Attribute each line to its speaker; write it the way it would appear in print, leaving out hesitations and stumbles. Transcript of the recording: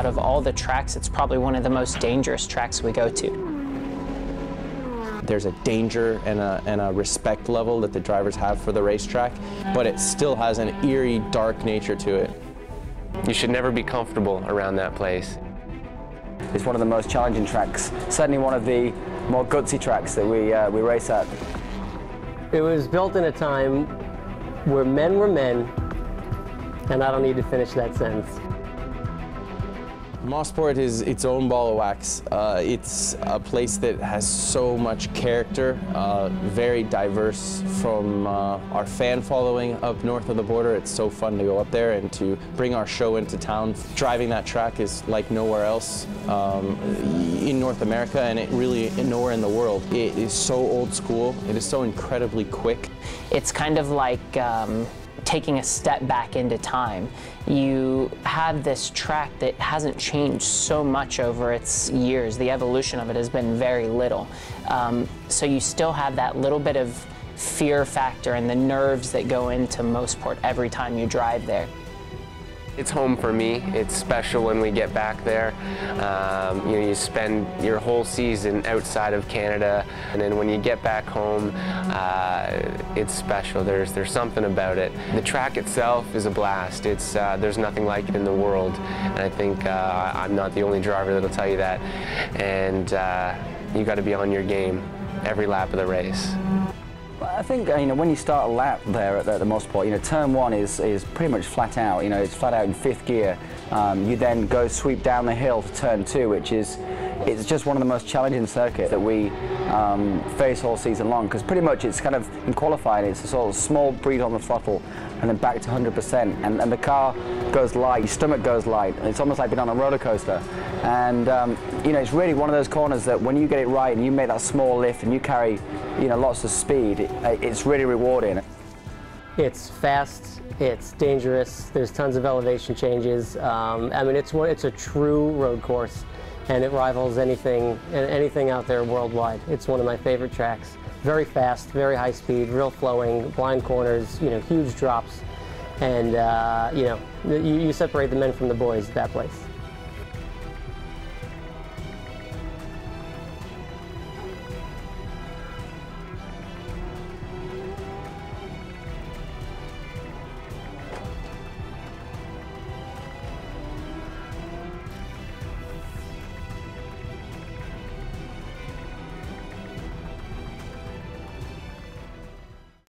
Speaker 1: out of all the tracks, it's probably one of the most dangerous tracks we go to.
Speaker 2: There's a danger and a respect level that the drivers have for the racetrack, but it still has an eerie, dark nature to it.
Speaker 3: You should never be comfortable around that place.
Speaker 4: It's one of the most challenging tracks, certainly one of the more gutsy tracks that we race at.
Speaker 5: It was built in a time where men were men, and I don't need to finish that sentence.
Speaker 2: Mosport is its own ball of wax. It's a place that has so much character, very diverse from our fan following up north of the border. It's so fun to go up there and to bring our show into town. Driving that track is like nowhere else in North America, and it really nowhere in the world. It is so old school. It is so incredibly quick.
Speaker 1: It's kind of like taking a step back into time. You have this track that hasn't changed so much over its years. The evolution of it has been very little. So you still have that little bit of fear factor and the nerves that go into Mosport every time you drive there.
Speaker 3: It's home for me. It's special when we get back there. You know, you spend your whole season outside of Canada, and then when you get back home, it's special. There's something about it. The track itself is a blast. It's there's nothing like it in the world, and I think I'm not the only driver that'll tell you that. And you got to be on your game every lap of the race.
Speaker 4: I think when you start a lap there at the Mosport, turn one is pretty much flat out. It's flat out in fifth gear. You then go sweep down the hill to turn two, which is it's just one of the most challenging circuits that we face all season long, because pretty much it's kind of in qualifying, it's a sort of small breathe on the throttle and then back to 100%, and the car goes light, your stomach goes light, and it's almost like being on a roller coaster. And it's really one of those corners that when you get it right and you make that small lift and you carry lots of speed, it's really rewarding.
Speaker 5: It's fast, it's dangerous, there's tons of elevation changes. I mean, it's a true road course, and it rivals anything out there worldwide. It's one of my favorite tracks. Very fast, very high speed, real flowing, blind corners, huge drops, and you separate the men from the boys at that place.